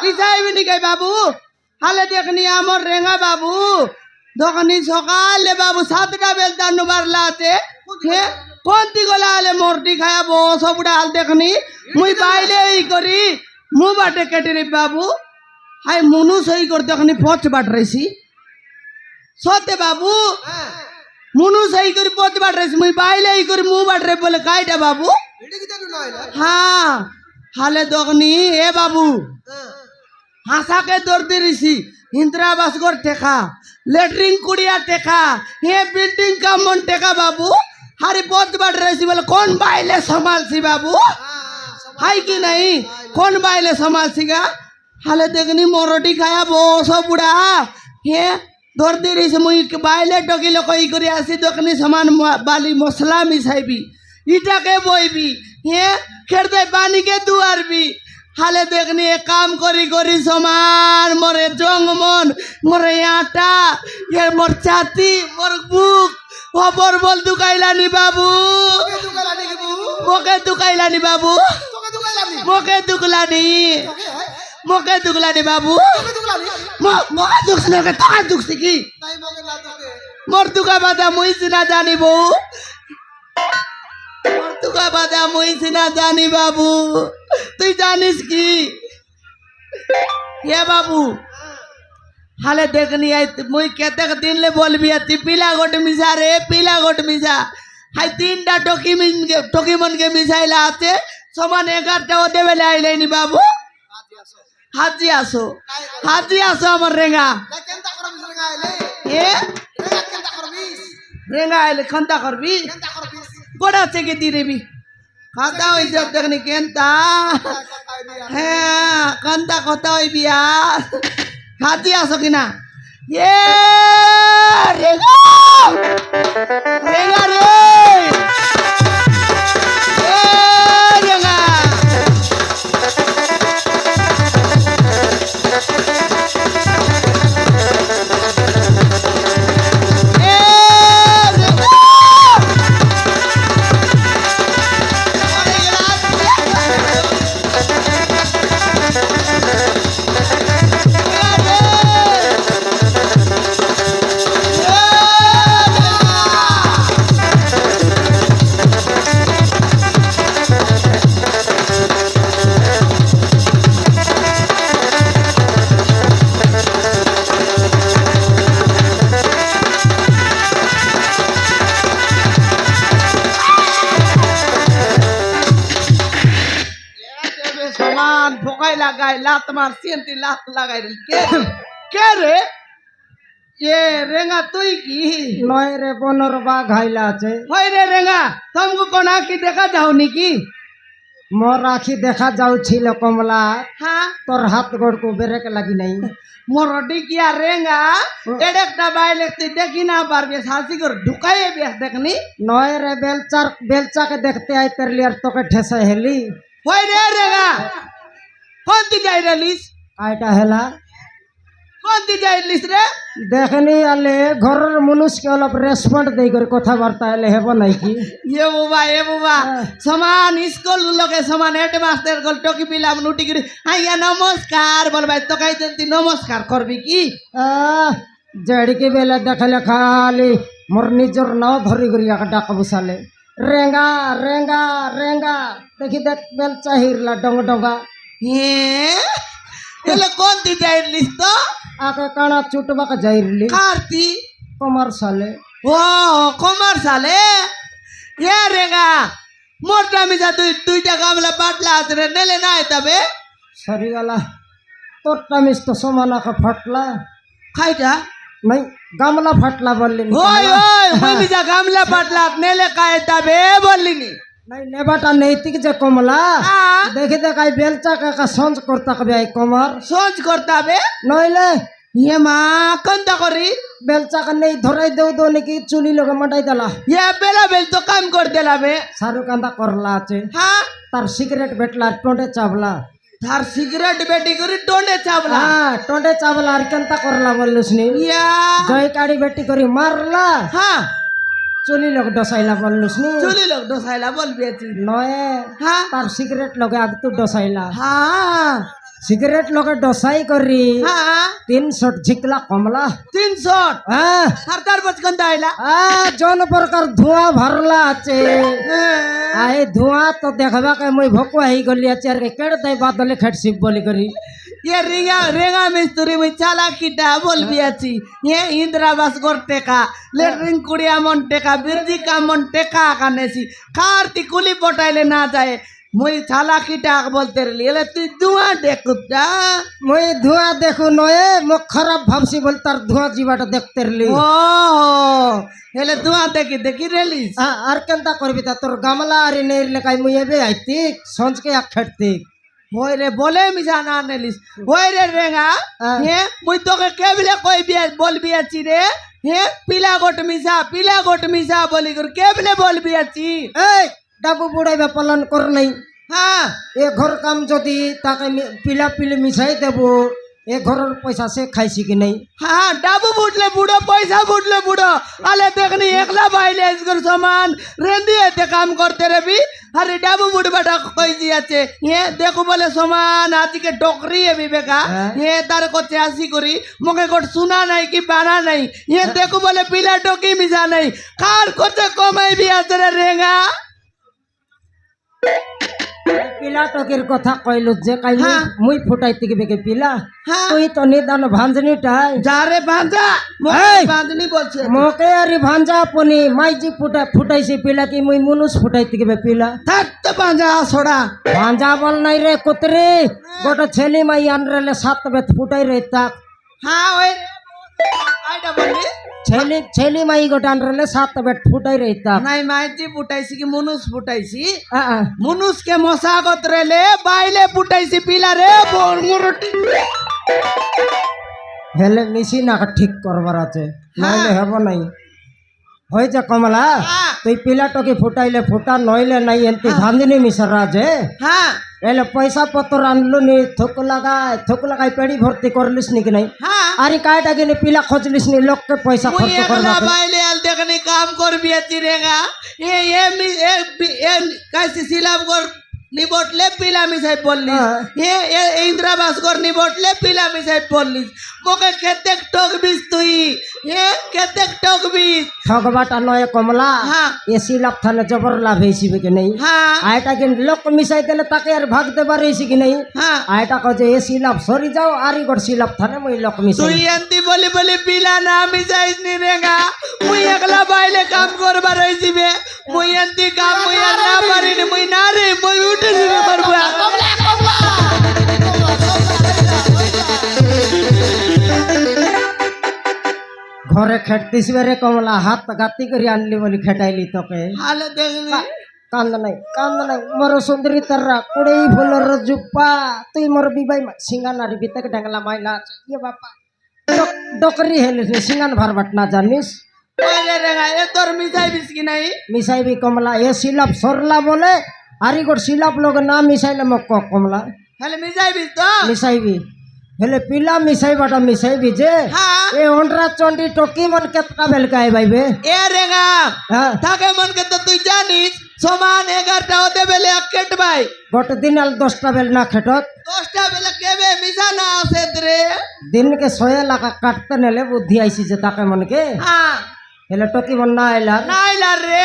কি চাইবি নাকি বাবু হালে দেখনি আমার রেঙা বাবু দোকানি সকালে বাবু 7টা বেলতা নুবারলা আছে হ্যাঁ কোন দিগলা আলে মরটি খায়াবো সবুটা হাল দেখনি মুই বাইলে এই করি মু বাটে কেটে রে বাবু হাই মুনু সই করে দেখনি পচ বাট রইছি সতে বাবু মুনু সই করে পচ বাট রইছি মুই বাইলে এই করি মু বাট রে বলে কাইটা বাবু হ্যাঁ হালে দোকানি এ বাবু হাসাকে দৌড় দিয়েছি ইন্দিরাবাস ঘর টেকা লেট্রিন কুড়িয়া টেকা হে বিল্ডিং কামন টেকা বাবু হারি পথ বাট রয়েছি বলে কোন বাইলে संभालसी बाबू हाई कि नहीं कौन बाइले संभालसीगा हाले देखनी मोरटी खाया बो सब बुढ़ा हे धर दे रही से मुई बाइले टकिले कोई करी आसी देखनी सामान बाली मसला मिसाइबी इटा के बोईबी हे खेर दे पानी के दुआर भी हाले देखनी एक काम करी करी समान मोरे जंग मन मोरे आटा ये मोर छाती मोर बुक खबर बोल दुकाइलानी बाबू मोके दुकाइलानी बाबू मोके दुकलानी बाबू मोके दुखने के तो दुखसी की मोर दुका बादा मुई सिना जानी बो मोर दुका बादा मुई सिना जानी बाबू তুই জানিস কি ये बाबू हाले देखनी है मुई केते दिन ले बोलबी है पीला गोट मिसा रे पीला गोट मिसा हाई 3टा टोकी मन के मिसाइला आते समान 11टा ओ देवे ले आइलेनी बाबू हाजी आसो हमर रेंगा ए रेंगा आइले खंता करबी गोड़ा से के दिरेबी खाता होई जब देखनी केनता हाँ कंता खाता होई बिया खाती आसो कि ना ये रेगा रेगा रे रेगा लगाई लात मार सेंटी लात लगाई के रे ये रेंगा तुई की নয় রে 15 বা ঘাইলা আছে होय रे रेंगा तुमको कोन आखी देखा जाओ नी की মোর আখি দেখা যাউছিল কমলা हाँ তোর হাত গোড় কো বেরেক লাগি নাই मोरटी किया रेंगा एडेकटा बाइले देखी ना पारबे सासी कर ढुकाए बेस देखनी নয় রে বেলচাকে দেখতে আই তেরলি আর তোকে ঠেসে হেলি होय रे रेंगा कौन ती जाई रलिस আইটা হেলা कौन ती जाई रलिस रे দেখনি আলে ঘরের মানুষকে অলপ রেসপন্ড দেই করে কথাবার্তা এলে হেব নাই কি ये बुबा समान स्कूल लोगे समान हेड मास्टर गोल टोकी पिलाम नुटी गिरी आइया नमस्कार बोल भाई तो कहि देती नमस्कार करबी की জড়কি বেলা দেখালে খালি মোর নিজর নাও ধরি করি ডাক বসালে রেঙ্গা রেঙ্গা রেঙ্গা দেখি দেখ বেলচা হিরলা ডঙ্গ ডঙ্গা हे हेले कौन ती जाई रलिस तो आके काना चुटबा का जाइरली कारती कमर साले ओ कमर साले ये रेगा मोटा मिजा दुईटा गामला बाटला आतरे नेले ना तबे सरी वाला तोरटा मिस तो समाना का फटला खाइटा नहीं गामला फटला बोलली ओय मैं मिजा गामला बाटला नेले काय तबे बोलली नी नहीं नेबाटा नैतिक जे कमला हाँ देखी देखाई बेलचा का संज करता कभी आई कमर सोच करता बे नइले ये माँ कंता करी बेलचा का नहीं धराई देव दो निकी चुली लोग मटाई दला ये बेला बेल तो काम कर देला बे सारू कांदा करला आचे हाँ तार सिगरेट बेटला टोंडे चावला थार सिगरेट बेटी करी टोंडे चावला हाँ टोंडे चावला आर केंता करला बोललुसनी या जय काडी बेटी करी मारला हाँ चुली लोग डसाइला बोललुसनी चुली लोग डोसाइला बोल बेची नए हाँ तार सिगरेट लोग आग तू डसाइला हाँ সিগারেট লগে ডসাই করি হ্যাঁ 300 ঝিকলা কমলা 300 হ্যাঁ আর তারপর কোন দাইলা জন প্রকার ধোঁয়া ভরলা আছে আই ধোঁয়া তো দেখবা কে মুই ভকুয়া হই গলি আছে আর কেড়ে তাই বাদলে খেটছিপ বলি করি ये रेगा रेगा मिस्त्री में चाला किटा बोल बियाची ये इंद्रावास गोर टेका लेटरिन कुड़िया मन टेका बिरजी का मन टेका कानेसी खारती कुली पटाइले ना जाए मुई चाला किटा बोलते रही ले तू दुआ देखुता মুই ধোঁয়া দেখু নয়ে মোক খারাপ ভাবছি বল তার ধোঁয়া জীবাটা দেখতে রলি ओ हेले दुआ देखी देखी रेलिस আর কেনতা করবি তা তোর গামলা আর নেই লেখাই মুই এবে আইতি সঞ্জকে এক খেটতি होय रे बोले मिसा ना नेलिस होय रे रेगा हाँ। ये मुई तो के केबले कोई बिया बोल बियाची रे ये पीला गोट मिसा बोली कर केबले बोल बियाची এই ডাবু বুড়াইবা পালন কর নাই हाँ এ ঘর কাম যদি তাকে পিলা পিলি মিশাই দেব এ ঘরের পয়সা সে খাইছি কি নাই हाँ डाबू बुटले बुड़ो पैसा बुटले बुड़ो अले देखनी एकला बाइले इसकर सामान रेंदी है काम करते रे भी अरे डाबू बुट बेटा कोई दिया चे ये देखो बोले सामान आज के टोकरी है भी बेका हाँ। ये तार को त्यासी करी मुके को सुना नहीं कि बाना नहीं ये देखो बोले पीला टोकी मिसा नहीं कार को तो कमाई भी आते रहेगा পিলা টকের কথা কইলু যে কাই হ্যাঁ। মুই ফুটাইতে গেবে কে পিলা हाँ তুই তো নিদান ভাঞ্জনিটাই जा रे बांधा এই! बांधनी बोलছে মোকে আরি ভাঞ্জা পনি মাইজি ফুটাইছি পিলা কি মুই মুনুষ ফুটাইতে গেবে পিলা থাক তো বাঁধা ছড়া ভাঞ্জা বল নাই রে কুতরে গোটা ছেলে মাই আনরেলে 7 বেত ফুটাই রে তাক हाँ ओए आइडा बोली ছেলে মাই গোটা আনরেলে 7 বেত ফুটাই রে তাক নাই মাইজি ফুটাইছি কি মনুষ ফুটাইছি আ মনুষ কে মশাগত রেলে বাইলে ফুটাইছি পিলা রে মুরটি হেলে মিশি না ঠিক করবার আছে নইলে হব নাই হই যা কমলা হ্যাঁ। তুই পিলাটকে ফুটাইলে ফুটা নইলে নাই এনতি ভাঞ্জনি মিশরা যে हाँ এলে পয়সা পত্র আনলু নি থুক লাগাই পেড়ি ভর্তি করলিস নি কি নাই हाँ আরে কায়টা কিনে পিলা খোঁজলিস নি লোককে পয়সা मुई খরচ করবা एकला बाइले आल देखनी काम कर बिया चिरेगा ये कैसे सिलाब कर निबटले पिला मिसाई बोलली हाँ। ये इंद्रावास कर निबटले पिला मिसाई बोलली मोके केतेक टोक बिस तुई ये केतेक टोक बिस ঠগবাটা নয় কমলা हाँ এসি লাভ থানে জবর লাভ হয়েছিবে কি নাই हाँ আয়টা কিনে লোক মিশাই দিলে তাকে আর ভাগতে পারিছি কি নাই हाँ আয়টা কজে এসি লাভ সরি যাও আরি গড় সিলাভ থানে মই লোক মিশাই তুই এন্তি বলি বলি পিলা না মিসাইস নি রেগা মুই একলা বাইলে কাম করবার হইছিবে মুই এন্তি কাম মুই আর না পারিনি মুই না রে মুই উঠে দিবে করব ঘরে খেটতিস রে কমলা হাত গাতি করে আনলি বলি খেটাইলি তোকে হালে দেখনি কান্দ নাই মোর সুন্দরী তারা কুড়েই ফুলর জুপা তুই মোর বিবাই সিঙ্গানার ভিতরে ঢাংলা মাইলা ইয়ে বাপা ডকরি হেলিস সিঙ্গান ভারবাট না জানিস ওরে রেগা এ তোর মিসাই বিস্কি নাই মিশাইবি কমলা এ সিলাপ সরলা বলে আরি গোর সিলাপ লোক না মিশাইলে মোক কমলা হালে মিসাই বিস তো মিশাইবি হেলে পিলা মিশাইবাটা মিশাইবি যে হ্যাঁ এ অন্ডরা চন্ডি টকি মন কেতটা বেলকাই বাইবে এ রেগা হ্যাঁ থাকে মন কে তো তুই জানিস সমান 11টা হতে বেলে কেট ভাই গোটে দিন আল 10টা বেল না খেটত 10টা বেলে কেবে মিসা না আছে রে দিনকে 6 লাখ কাটতে নেলে বুদ্ধি আইছি যে তাকে মনকে হ্যাঁ হেলে টকি মন না আইলা নাইলা রে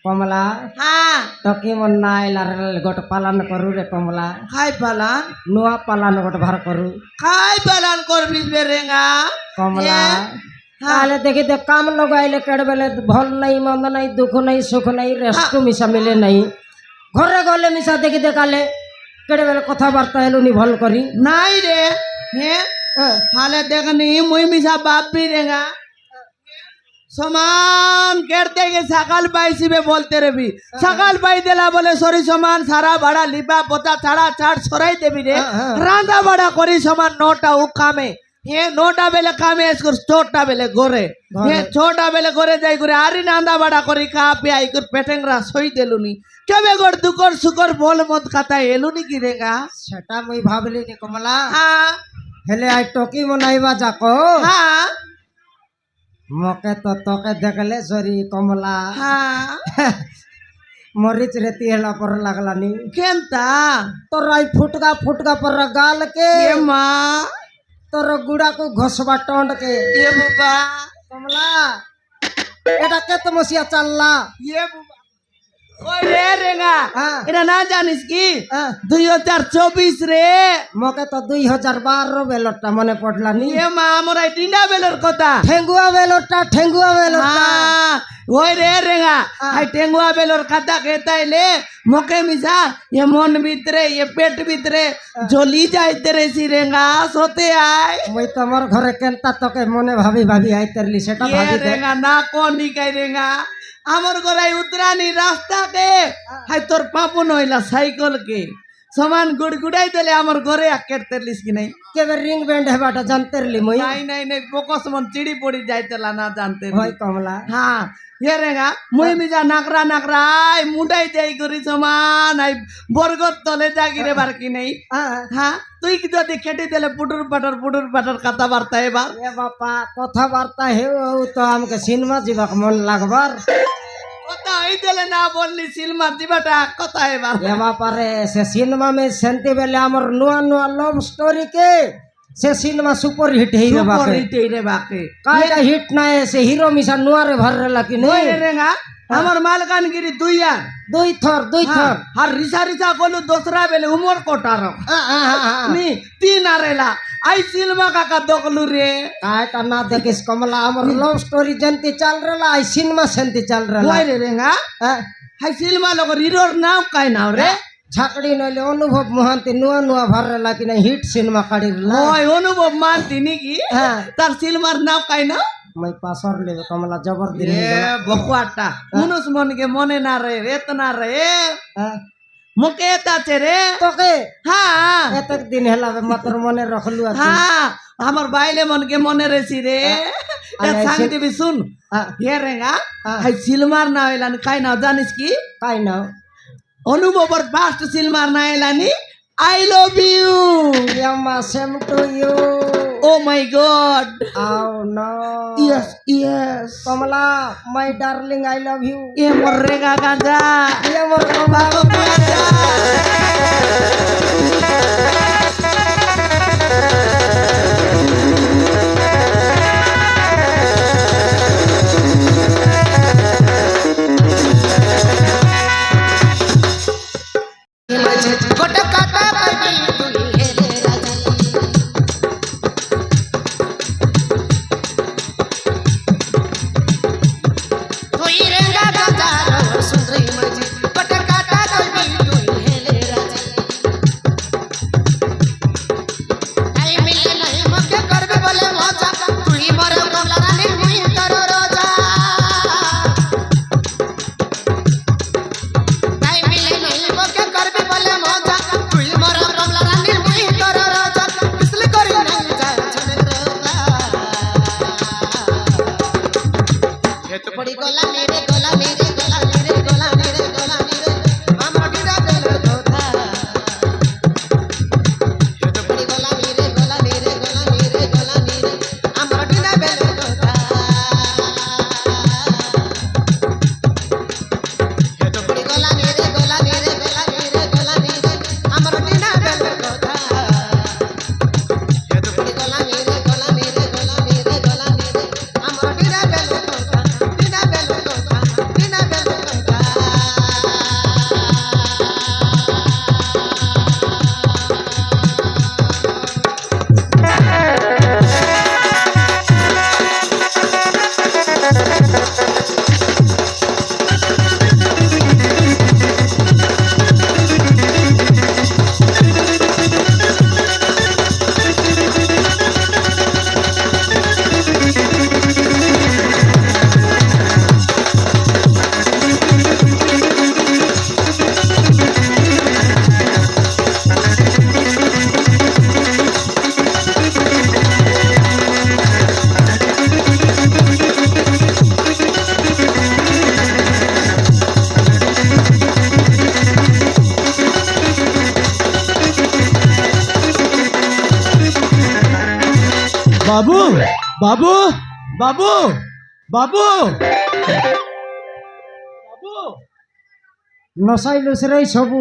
কমলা হ্যাঁ টকি মন না আইলা গোটে পালন করু রে কমলা খাই পালান নুয়া পালন গোটে ভার করু খাই পালান করবিস বে রেগা কমলা হ্যাঁ তাহলে দেখি দেখ কাম লগাইলে কেড়ে বেলে ভাল নাই মন্দ নাই দুঃখ নাই সুখ নাই রেস্ট মিশা মিলে নাই ঘরে গলে মিশা দেখি দেখালে কেড়ে বেলে কথাবার্তা এলুনি ভাল করি নাই রে হ্যাঁ হালে দেখনি মুই মিসা বাপ বি রেগা সমান কেটতে গে সকাল পাইছিবে বলতে রেবি সকাল পাই দেলা বলে সরি সমান সারা ভাড়া লিপা পোতা ছাড়া ছাড় সরাই দেবি রে রাঁধা বাড়া করি সমান 9টা উ কামে ये 9টা বেলে কামে আসকর 6টা বেলে ঘরে ये 6টা বেলে ঘরে যাই করে আরি রাঁধা বাড়া করি খা পে আই করে পেটেংরা সই দেলুনি কেবে গড় দুকর সুকর বল মত খাতা এলুনি কি রেগা সেটা মুই ভাবলি নি কমলা হ্যাঁ হেলে আই টকি মনাইবা যাকো হ্যাঁ মকে তো তোকে দেখলে সরি কমলা হ্যাঁ मरीच रेती हेला पर लागलानी केनता तोर आई फुटका फुटका पर गाल के ये मा तोर गुड़ा को घोसबा टोंड के ये बुबा कमला এটা কত মসিয়া চাললা ये बुबा ओए रे रेंगा हाँ। এটা না জানিস কি হ্যাঁ 2024 রে মকে তো 2012 বেলরটা মনে পড়লানি ये মা আমার এই তিনটা বেলের কথা ঠেঙ্গুয়া বেলরটা হ্যাঁ ওই রে রেঙ্গা আই টেঙ্গুয়া বেলর কথা কেতাইলে মকে মিশা ये मन ভিতরে ये পেট ভিতরে জ্বলি যাইতে রেছি রেঙ্গা সতে আয় মই তোমার ঘরে কেনতা তোকে মনে ভাবি ভাবি আইতারলি সেটা ये ভাবি দে रेंगा ना कोन निकाय रेंगा আমার গরাই উতরানি রাস্তা কে হাই তোর পাপন হইলা সাইকেল কে সমান গুড়গুড়াই দিলে আমার ঘরে আকেরতেলিস কি নাই কেবে রিং ব্যান্ড হেবাটা জানতেরলি মই নাই নাই নাই বকস মন চিড়ি পড়ি যাইতেলা না জানতে হয় কমলা হ্যাঁ ये रेगा मुई मिजा नाकरा नाकरा आई मुंडाई जाई करी समान आई बरगत तले जागिरे बारकी नहीं हाँ তুই কি যদি খেটে দিলে পুটুর পাটর কথাবার্তা এবার এ বাপা কথাবার্তা হেউ তো আমাকে সিনেমা যাবাক মন লাগবার কথা হই দিলে না বললি সিনেমা দিবাটা কথা এবার এ বাপারে সে সিনেমা মে সেন্তি বেলে আমার নুয়া নুয়া লাভ স্টোরি কে সে সিনেমা সুপার হিট হই রে বাপে সুপার হিট রে বাপে কাইটা হিট না সে হিরো মিশা নুয়ারে ভরলা কি ওই নেই রেঙ্গা আমার মালকানগিরি দুই থর আর রিসা গলু দোসরা বেলে উমর কোটার নি তিন আরেলা আই সিনেমা কাকা দকলু রে কাইটা না দেখিস কমলা আমার লাভ স্টোরি জেন্তি চাল রেলা আই সিনেমা সেন্তি চাল রেলা ওই রে রেঙ্গা হাই সিনেমা লগর হিরোর নাম কাই নাও রে ছাকড়ি নইলে অনুভব মহান্তি নুয়া নুয়া ভরলা কি না হিট সিনেমা কাড়িরলা ওই অনুভব মানতি নাকি হ্যাঁ তার সিনেমার নাম কাই না মই পাসর লেবে কমলা জবর দিন এ বকুয়াটা মনুষ মনকে মনে না রে এতনা রে মুকে এতাছে রে তোকে হ্যাঁ এতক দিন হেলা মাতর মনে রাখলু আছে হ্যাঁ আমার বাইলে মনকে মনে রেছি রে সাং দিবি শুন হে রেঙ্গা হাই সিনেমার না হইলানি কাই না জানিস কি কাই না অনুভবর ফার্স্ট সিনেমার না হইলানি আই লাভ ইউ ইয়াম্মা same to you oh my god আও no yes Kamala my darling I love you এ মোর রেগা গাঁজা এ মোর কমলা বাবু বাবু বাবু বাবু বাবু ନସାଇଲୁ ସେରେ ସବୁ